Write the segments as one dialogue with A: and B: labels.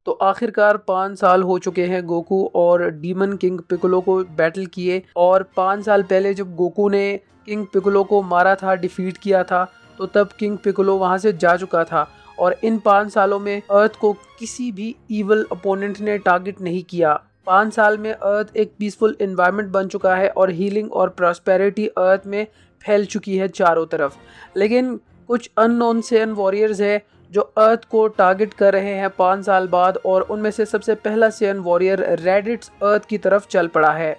A: तो आखिरकार 5 साल हो चुके हैं गोकू और डीमन किंग पिकोलो को बैटल किए। और 5 साल पहले जब गोकू ने किंग पिकोलो को मारा था, डिफीट किया था, तो तब किंग पिकोलो वहां से जा चुका था। और इन 5 सालों में अर्थ को किसी भी इवल अपोनेंट ने टारगेट नहीं किया। 5 साल में अर्थ एक पीसफुल एनवायरनमेंट बन चुका है और हीलिंग और प्रॉस्पेरिटी अर्थ में फैल चुकी है चारों तरफ। लेकिन कुछ अननोन सेयन वॉरियर्स है जो अर्थ को टारगेट कर रहे हैं 5 साल बाद, और उनमें से सबसे पहला सेयन वॉरियर रेडिट्स अर्थ की तरफ चल पड़ा है।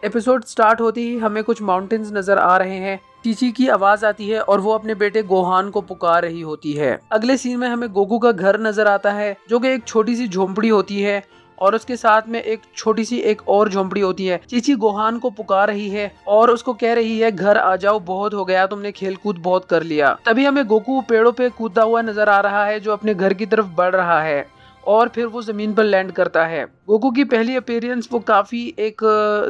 A: एपिसोड स्टार्ट होते ही हमें कुछ माउंटेन्स नजर आ रहे हैं। चीची की आवाज आती है और वो अपने बेटे गोहान को पुकार रही होती है। अगले सीन में हमें गोकू का घर नजर आता है जो कि एक छोटी सी झोंपड़ी होती है और उसके साथ में एक छोटी सी एक और झोंपड़ी होती है। चीची गोहान को पुकार रही है और उसको कह रही है घर आ जाओ, बहुत हो गया, तुमने खेल कूद बहुत कर लिया। तभी हमें गोकू पेड़ों पे कूदता हुआ नजर आ रहा है जो अपने घर की तरफ बढ़ रहा है और फिर वो जमीन पर लैंड करता है। गोकू की पहली अपीयरेंस वो काफी एक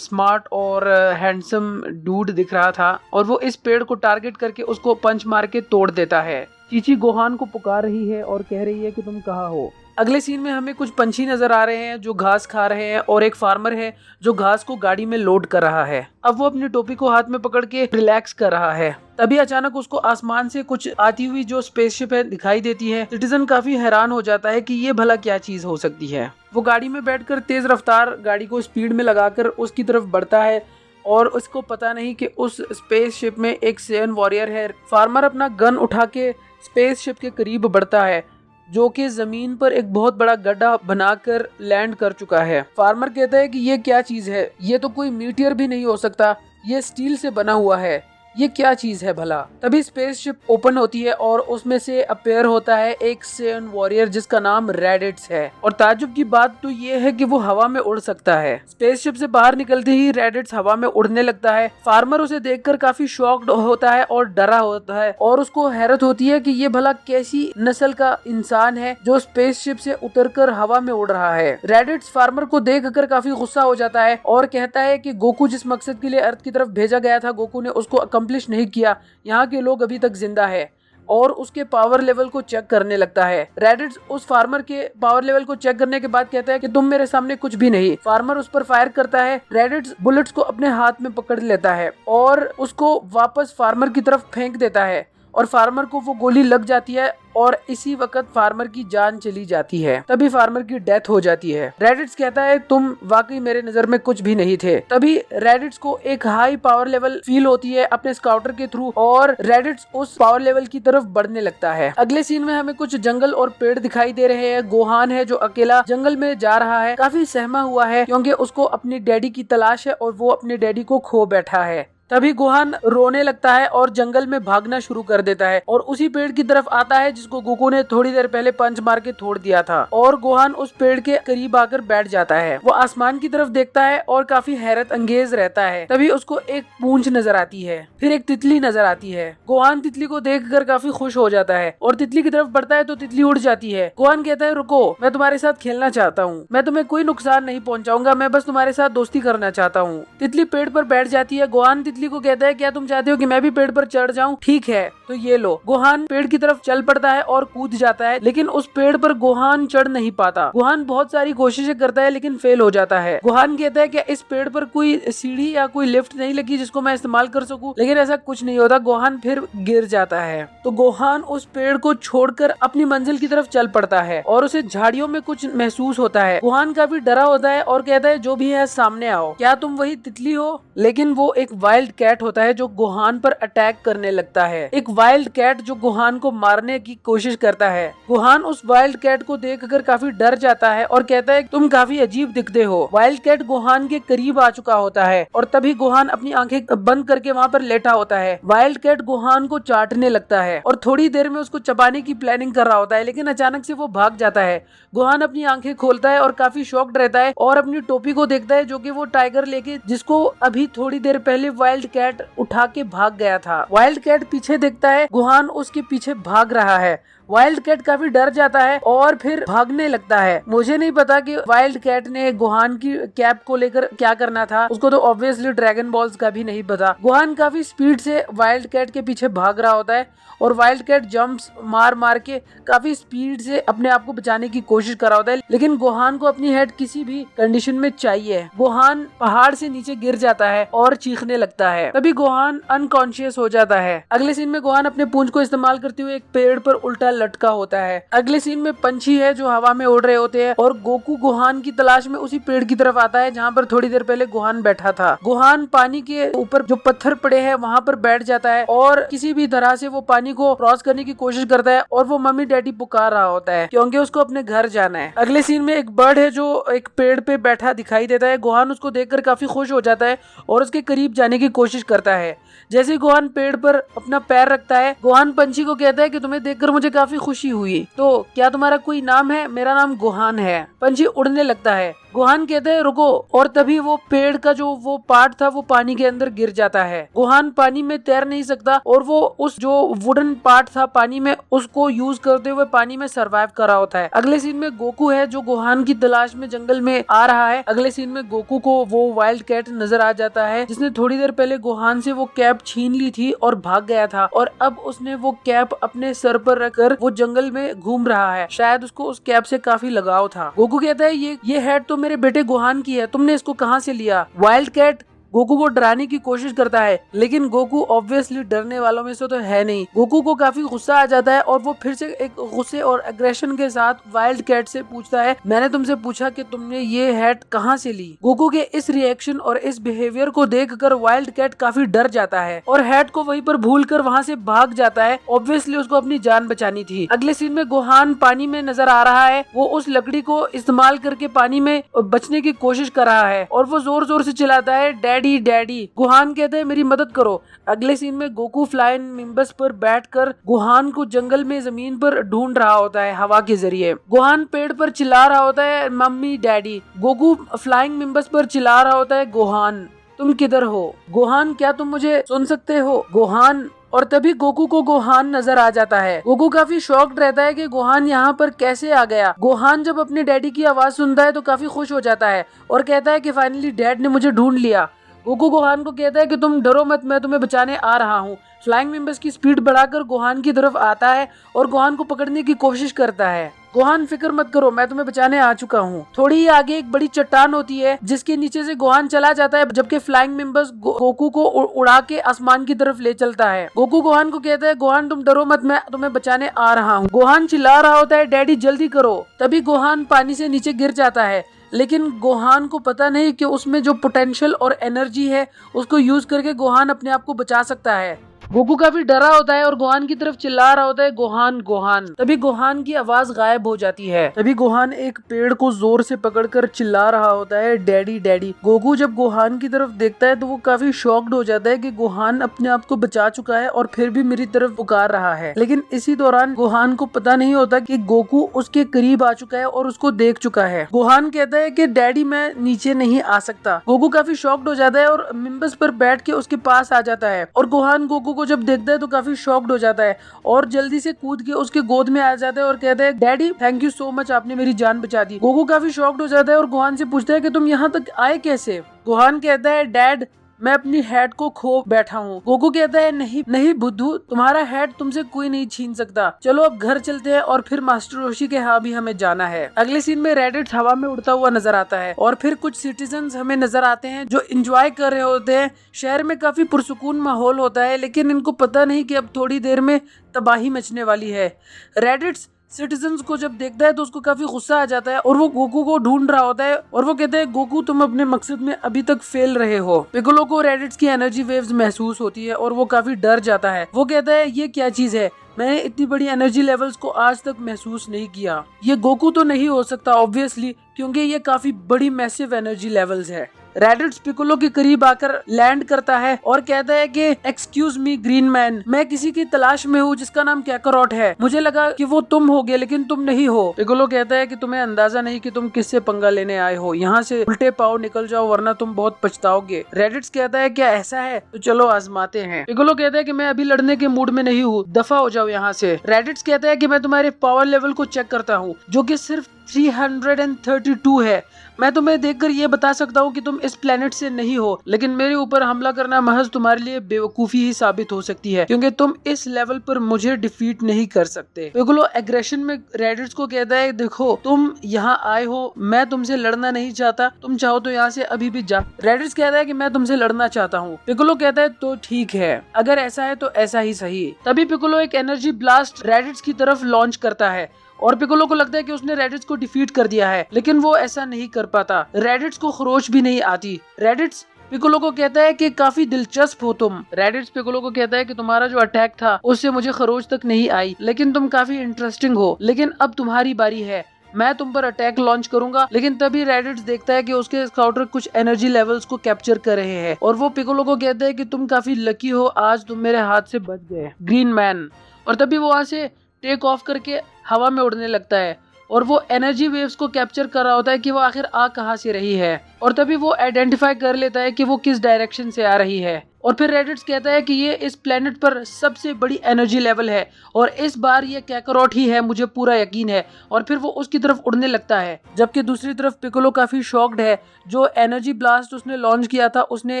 A: स्मार्ट और हैंडसम डूड दिख रहा था और वो इस पेड़ को टारगेट करके उसको पंच मार के तोड़ देता है। चीची गोहान को पुकार रही है और कह रही है कि तुम कहाँ हो। अगले सीन में हमें कुछ पंछी नजर आ रहे हैं जो घास खा रहे हैं और एक फार्मर है जो घास को गाड़ी में लोड कर रहा है। अब वो अपनी टोपी को हाथ में पकड़ के रिलैक्स कर रहा है। तभी अचानक उसको आसमान से कुछ आती हुई जो स्पेसशिप है दिखाई देती है। सिटीजन काफी हैरान हो जाता है कि ये भला क्या चीज हो सकती है। वो गाड़ी में बैठकर तेज रफ्तार गाड़ी को स्पीड में लगाकर उसकी तरफ बढ़ता है और उसको पता नहीं कि उस स्पेसशिप में एक सेयन वॉरियर है। फार्मर अपना गन उठा के स्पेसशिप के करीब बढ़ता है जो कि जमीन पर एक बहुत बड़ा गड्ढा बनाकर लैंड कर चुका है। फार्मर कहता है कि ये क्या चीज है, ये तो कोई मीटियर भी नहीं हो सकता, ये स्टील से बना हुआ है, ये क्या चीज है भला। तभी स्पेसशिप ओपन होती है और उसमें से अपीयर होता है एक सेयन वॉरियर जिसका नाम रेडिट्स है। और ताज्जुब की बात तो ये है कि वो हवा में उड़ सकता है। स्पेसशिप से बाहर निकलते ही रेडिट्स हवा में उड़ने लगता है। फार्मर उसे देखकर काफी शॉक्ड होता है और डरा होता है और उसको हैरत होती है कि ये भला कैसी नस्ल का इंसान है जो स्पेसशिप से उतरकर हवा में उड़ रहा है। रेडिट्स फार्मर को देखकर काफी गुस्सा हो जाता है और कहता है कि गोकू जिस मकसद के लिए अर्थ की तरफ भेजा गया था, गोकू ने उसको अकम्प्लिश नहीं किया, यहाँ के लोग अभी तक जिंदा है। और उसके पावर लेवल को चेक करने लगता है। रेडिट्स उस फार्मर के पावर लेवल को चेक करने के बाद कहता है कि तुम मेरे सामने कुछ भी नहीं। फार्मर उस पर फायर करता है। रेडिट्स बुलेट्स को अपने हाथ में पकड़ लेता है और उसको वापस फार्मर की तरफ फेंक देता है और फार्मर को वो गोली लग जाती है और इसी वक्त फार्मर की जान चली जाती है। तभी फार्मर की डेथ हो जाती है। रेडिट्स कहता है तुम वाकई मेरे नजर में कुछ भी नहीं थे। तभी रेडिट्स को एक हाई पावर लेवल फील होती है अपने स्काउटर के थ्रू और रेडिट्स उस पावर लेवल की तरफ बढ़ने लगता है। अगले सीन में हमें कुछ जंगल और पेड़ दिखाई दे रहे हैं। गोहान है जो अकेला जंगल में जा रहा है, काफी सहमा हुआ है क्योंकि उसको अपनी डैडी की तलाश है और वो अपने डैडी को खो बैठा है। तभी गोहान रोने लगता है और जंगल में भागना शुरू कर देता है और उसी पेड़ की तरफ आता है जिसको गोकू ने थोड़ी देर पहले पंच मार के तोड़ दिया था। और गोहान उस पेड़ के करीब आकर बैठ जाता है। वो आसमान की तरफ देखता है और काफी हैरत अंगेज रहता है। तभी उसको एक पूंछ नजर आती है, फिर एक तितली नजर आती है। गोहान तितली को देखकर काफी खुश हो जाता है और तितली की तरफ बढ़ता है तो तितली उड़ जाती है। गोहान कहता है रुको, मैं तुम्हारे साथ खेलना चाहता हूँ, मैं तुम्हें कोई नुकसान नहीं पहुँचाऊंगा, मैं बस तुम्हारे साथ दोस्ती करना चाहता हूँ। तितली पेड़ पर बैठ जाती है। गोहान तितली को कहता है क्या तुम चाहते हो कि मैं भी पेड़ पर चढ़ जाऊं? ठीक है, तो ये लो। गोहान पेड़ की तरफ चल पड़ता है और कूद जाता है, लेकिन उस पेड़ पर गोहान चढ़ नहीं पाता। गोहान बहुत सारी कोशिशें करता है लेकिन फेल हो जाता है। गोहान कहता है क्या इस पेड़ पर कोई सीढ़ी या कोई लिफ्ट नहीं लगी जिसको मैं इस्तेमाल कर सकूं? लेकिन ऐसा कुछ नहीं होता। गोहान फिर गिर जाता है। तो गोहान उस पेड़ को छोड़कर अपनी मंजिल की तरफ चल पड़ता है और उसे झाड़ियों में कुछ महसूस होता है। गोहान काफी डरा होता है और कहता है जो भी है सामने आओ। क्या तुम वही तितली हो? लेकिन वो एक वाइल्ड कैट होता है जो गोहान पर अटैक करने लगता है। एक वाइल्ड कैट जो गोहान को मारने की कोशिश करता है। गोहान उस वाइल्ड कैट को देखकर काफी डर जाता है और कहता है तुम काफी अजीब दिखते हो। वाइल्ड कैट गोहान के करीब आ चुका होता है और तभी गोहान अपनी आंखें बंद करके वहाँ पर लेटा होता है। वाइल्ड कैट गोहान को चाटने लगता है और थोड़ी देर में उसको चबाने की प्लानिंग कर रहा होता है, लेकिन अचानक से वो भाग जाता है। गोहान अपनी आंखें खोलता है और काफी शॉक्ड रहता है और अपनी टोपी को देखता है जो कि वो टाइगर लेके जिसको अभी थोड़ी देर पहले वाइल्ड कैट उठा के भाग गया था। वाइल्ड कैट पीछे देखता है, गोहान उसके पीछे भाग रहा है। वाइल्ड कैट काफी डर जाता है और फिर भागने लगता है। मुझे नहीं पता कि वाइल्ड कैट ने गोहान की कैप को लेकर क्या करना था, उसको तो ऑब्वियसली ड्रैगन बॉल्स का भी नहीं पता। गोहान काफी स्पीड से वाइल्ड कैट के पीछे भाग रहा होता है और वाइल्ड कैट जंप्स मार मार के काफी स्पीड से अपने आप को बचाने की कोशिश कर रहा होता है, लेकिन गोहान को अपनी हेड किसी भी कंडीशन में चाहिए। गोहान पहाड़ से नीचे गिर जाता है और चीखने लगता है। तभी गोहान अनकॉन्शियस हो जाता है। अगले सीन में गोहान अपने पूंछ को इस्तेमाल करते हुए एक पेड़ पर उल्टा लटका होता है। अगले सीन में पंछी है जो हवा में उड़ रहे होते हैं और गोकू गोहान की तलाश में उसी पेड़ की तरफ आता है जहाँ पर थोड़ी देर पहले गोहान बैठा था। गोहान पानी के ऊपर जो पत्थर पड़े हैं वहाँ पर बैठ जाता है और किसी भी तरह से वो पानी को क्रॉस करने की कोशिश करता है और वो मम्मी डैडी पुकार रहा होता है क्योंकि उसको अपने घर जाना है। अगले सीन में एक बर्ड है जो एक पेड़ पे बैठा दिखाई देता है। गोहान उसको देखकर काफी खुश हो जाता है और उसके करीब जाने की कोशिश करता है। जैसे गोहान पेड़ पर अपना पैर रखता है, गोहान पंछी को कहता है कि तुम्हें देखकर मुझे काफी खुशी हुई, तो क्या तुम्हारा कोई नाम है? मेरा नाम गोहान है। पंछी उड़ने लगता है। गोहान कहते हैं रुको, और तभी वो पेड़ का जो वो पार्ट था वो पानी के अंदर गिर जाता है। गोहान पानी में तैर नहीं सकता और वो उस जो वुडन पार्ट था पानी में उसको यूज करते हुए पानी में सरवाइव कर रहा होता है। अगले सीन में गोकू है जो गोहान की तलाश में जंगल में आ रहा है। अगले सीन में गोकू को वो वाइल्ड कैट नजर आ जाता है जिसने थोड़ी देर पहले गोहान से वो कैप छीन ली थी और भाग गया था और अब उसने वो कैप अपने सर पर रखकर वो जंगल में घूम रहा है। शायद उसको उस कैप से काफी लगाव था। गोकू कहता है ये हैट तो मेरे बेटे गोहान की है, तुमने इसको कहाँ से लिया? वाइल्ड कैट गोकू को डराने की कोशिश करता है लेकिन गोकू ऑब्वियसली डरने वालों में से तो है नहीं। गोकू को काफी गुस्सा आ जाता है और वो फिर से एक गुस्से और एग्रेशन के साथ वाइल्ड कैट से पूछता है, मैंने तुमसे पूछा कि तुमने ये हैट कहाँ से ली? गोकू के इस रिएक्शन और इस बिहेवियर को देखकर वाइल्ड कैट काफी डर जाता है और हैट को वहीं पर भूलकर वहाँ से भाग जाता है। ऑब्वियसली उसको अपनी जान बचानी थी। अगले सीन में गोहान पानी में नजर आ रहा है। वो उस लकड़ी को इस्तेमाल करके पानी में बचने की कोशिश कर रहा है और वो जोर जोर से चिल्लाता है, डैडी डैडी। गोहान कहते हैं मेरी मदद करो। अगले सीन में गोकू फ्लाइंग निम्बस पर बैठकर गोहान को जंगल में जमीन पर ढूंढ रहा होता है हवा के जरिए। गोहान पेड़ पर चिल्ला रहा होता है, mummy daddy. Goku flying nimbus पर चिल्ला रहा होता है, गोहान तुम किधर हो? गोहान क्या तुम मुझे सुन सकते हो? गोहान। और तभी गोकू को गोहान नजर आ जाता है। गोकू काफी शॉक्ड रहता है कि गोहान यहाँ पर कैसे आ गया। गोहान जब अपने डैडी की आवाज सुनता है तो काफी खुश हो जाता है और कहता है कि फाइनली डैड ने मुझे ढूंढ लिया। गोकू गोहान को कहता है कि तुम डरो मत, मैं तुम्हें बचाने आ रहा हूँ। फ्लाइंग निम्बस की स्पीड बढ़ाकर गोहान की तरफ आता है और गोहान को पकड़ने की कोशिश करता है। गोहान फिक्र मत करो, मैं तुम्हें बचाने आ चुका हूँ। थोड़ी ही आगे एक बड़ी चट्टान होती है जिसके नीचे से गोहान चला जाता है जबकि फ्लाइंग निम्बस गोकू को उड़ा के आसमान की तरफ ले चलता है। गोकू गोहान को कहता है, गोहान तुम डरो मत, मैं तुम्हें बचाने आ रहा हूँ। गोहान चिल्ला रहा होता है, डैडी जल्दी करो। तभी गोहान पानी से नीचे गिर जाता है लेकिन गोहान को पता नहीं कि उसमें जो पोटेंशियल और एनर्जी है उसको यूज करके गोहान अपने आप को बचा सकता है। गोकू काफी डरा होता है और गोहान की तरफ चिल्ला रहा होता है, गोहान गोहान। तभी गोहान की आवाज गायब हो जाती है। तभी गोहान एक पेड़ को जोर से पकड़कर चिल्ला रहा होता है, डैडी डैडी। गोकू जब गोहान की तरफ देखता है तो वो काफी शॉक्ड हो जाता है कि गोहान अपने आप को बचा चुका है और फिर भी मेरी तरफ पुकार रहा है। लेकिन इसी दौरान गोहान को पता नहीं होता कि गोकू उसके करीब आ चुका है और उसको देख चुका है। गोहान कहता है कि डैडी मैं नीचे नहीं आ सकता। गोकू काफी शॉक्ड हो जाता है और निम्बस पर बैठ के उसके पास आ जाता है और गोहान गोकू को जब देखता है तो काफी शॉक्ड हो जाता है और जल्दी से कूद के उसके गोद में आ जाता है और कहता है, daddy thank you so much, आपने मेरी जान बचा दी। गोकू काफी शॉक्ड हो जाता है और गोहान से पूछता है कि तुम यहाँ तक आए कैसे? गोहान कहता है, डैड मैं अपनी हैट को खो बैठा हूँ। गोकू कहता है, नहीं नहीं बुद्धू, तुम्हारा हैट तुमसे कोई नहीं छीन सकता। चलो अब घर चलते हैं और फिर मास्टर रोशी के यहाँ भी हमें जाना है। अगले सीन में रेडिट हवा में उड़ता हुआ नजर आता है और फिर कुछ सिटीजन्स हमें नजर आते हैं जो एंजॉय कर रहे होते हैं। शहर में काफी पुरसुकून माहौल होता है लेकिन इनको पता नहीं कि अब थोड़ी देर में तबाही मचने वाली है। रेडिट्स सिटीजन्स को जब देखता है तो उसको काफी गुस्सा आ जाता है और वो गोकू को ढूंढ रहा होता है और वो कहता है, गोकू तुम अपने मकसद में अभी तक फेल रहे हो। पिकोलो को रेडिट्स की एनर्जी वेव्स महसूस होती है और वो काफी डर जाता है। वो कहता है, ये क्या चीज है? मैंने इतनी बड़ी एनर्जी लेवल्स को आज तक महसूस नहीं किया। ये गोकू तो नहीं हो सकता ऑब्वियसली, क्योंकि ये काफी बड़ी मैसिव एनर्जी लेवल्स है। रेडिट्स पिकोलो के करीब आकर लैंड करता है और कहता है कि एक्सक्यूज मी ग्रीन मैन, मैं किसी की तलाश में हूँ जिसका नाम कैकारोट है, मुझे लगा कि वो तुम होगे लेकिन तुम नहीं हो। पिकोलो कहता है कि तुम्हें अंदाजा नहीं कि तुम किससे पंगा लेने आए हो, यहाँ से उल्टे पाँव निकल जाओ वरना तुम बहुत पछताओगे। रेडिट्स कहता है क्या ऐसा है, तो चलो आजमाते हैं। पिकोलो कहता है कि मैं अभी लड़ने के मूड में नहीं हूँ, दफा हो जाओ यहाँ से। रेडिट्स कहता है कि मैं तुम्हारे पावर लेवल को चेक करता हूँ जो कि सिर्फ 332 है। मैं तुम्हें देखकर ये बता सकता हूँ कि तुम इस प्लेनेट से नहीं हो, लेकिन मेरे ऊपर हमला करना महज तुम्हारे लिए बेवकूफी ही साबित हो सकती है क्योंकि तुम इस लेवल पर मुझे डिफीट नहीं कर सकते। पिकोलो एग्रेशन में रेडिट्स को कहता है देखो तुम यहाँ आए हो, मैं तुमसे लड़ना नहीं चाहता, तुम चाहो तो यहाँ से अभी भी जा। रेडिट्स कहता है कि मैं तुमसे लड़ना चाहता हूँ। पिकोलो कहता है तो ठीक है, अगर ऐसा है तो ऐसा ही सही। तभी पिकोलो एक एनर्जी ब्लास्ट रेडिट्स की तरफ लॉन्च करता है और पिकोलो को लगता है कि उसने रेडिट्स को डिफीट कर दिया है, लेकिन वो ऐसा नहीं कर पाता। रेडिट्स को खरोच भी नहीं आती। रेडिट्स पिकोलो को कहता है कि काफी दिलचस्प हो तुम। रेडिट्स पिकोलो को कहता है कि तुम्हारा जो अटैक था उससे मुझे खरोच तक नहीं आई, लेकिन तुम काफी इंटरेस्टिंग हो, लेकिन अब तुम्हारी बारी है, मैं तुम पर अटैक लॉन्च करूंगा। लेकिन तभी रेडिट्स देखता है कि उसके स्काउटर कुछ एनर्जी लेवल्स को कैप्चर कर रहे हैं और वो पिकोलो को कहता है कि तुम काफी लकी हो, आज तुम मेरे हाथ से बच गए ग्रीन मैन। और तभी वो वहां से टेक ऑफ करके हवा में उड़ने लगता है और वो एनर्जी वेव्स को कैप्चर कर रहा होता है कि वो आखिर आ कहां से रही है। और तभी वो आइडेंटिफाई कर लेता है कि वो किस डायरेक्शन से आ रही है। और फिर रेडिट्स कहता है कि ये इस प्लेनेट पर सबसे बड़ी एनर्जी लेवल है और इस बार ये कैकारोट ही है, मुझे पूरा यकीन है। और फिर वो उसकी तरफ उड़ने लगता है, जबकि दूसरी तरफ पिकोलो काफी शॉक्ड है। जो एनर्जी ब्लास्ट उसने लॉन्च किया था उसने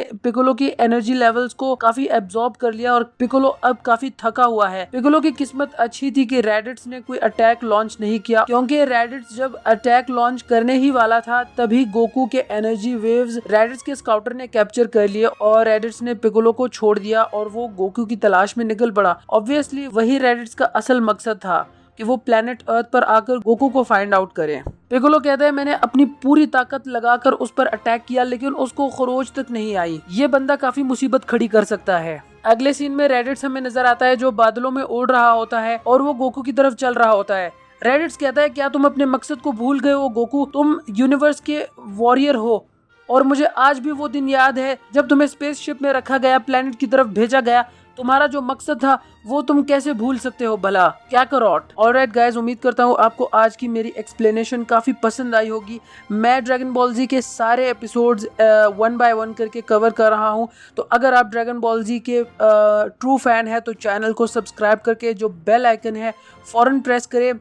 A: पिकोलो की एनर्जी लेवल्स को काफी एब्जॉर्ब कर लिया और पिकोलो अब काफी थका हुआ है। पिकोलो की किस्मत अच्छी थी कि रेडिट्स ने कोई अटैक लॉन्च नहीं किया, क्योंकि रेडिट्स जब अटैक लॉन्च करने ही वाला था तभी गोकू के एनर्जी वेव्स रेडिट्स के स्काउटर ने कैप्चर कर लिए और रेडिट्स ने पिकोलो को छोड़ दिया और वो गोकू की तलाश में निकल पड़ा। ऑब्वियसली वही रेडिट्स का असल मकसद था कि वो प्लेनेट अर्थ पर आकर गोकू को फाइंड आउट करें। पिकोलो कहता है मैंने अपनी पूरी ताकत लगाकर उस पर अटैक किया लेकिन उसको खरोच तक नहीं आई, ये बंदा काफी मुसीबत खड़ी कर सकता है। अगले सीन में रेडिट्स हमें नजर आता है जो बादलों में उड़ रहा होता है और वो गोकू की तरफ चल रहा होता है। रेडिट्स कहता है क्या तुम अपने मकसद को भूल गए हो गोकू, तुम यूनिवर्स के वॉरियर हो और मुझे आज भी वो दिन याद है जब तुम्हें स्पेसशिप में रखा गया, प्लेनेट की तरफ भेजा गया, तुम्हारा जो मकसद था वो तुम कैसे भूल सकते हो भला कैकारोट। ऑलराइट गाइस, उम्मीद करता हूँ आपको आज की मेरी एक्सप्लेनेशन काफी पसंद आई होगी। मैं ड्रैगन बॉल जी के सारे एपिसोड्स 1 बाय 1 करके कवर कर रहा हूँ, तो अगर आप ड्रैगन बॉल जी के ट्रू फैन है तो चैनल को सब्सक्राइब करके जो बेल आइकन है फौरन प्रेस करें।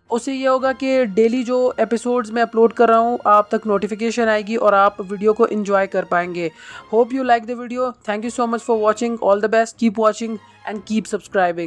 A: उससे ये होगा कि डेली जो एपिसोड्स मैं अपलोड कर रहा हूँ आप तक नोटिफिकेशन आएगी और आप वीडियो को एंजॉय कर पाएंगे। Hope you like the video. Thank you so much for watching. All the best, keep watching and keep subscribing.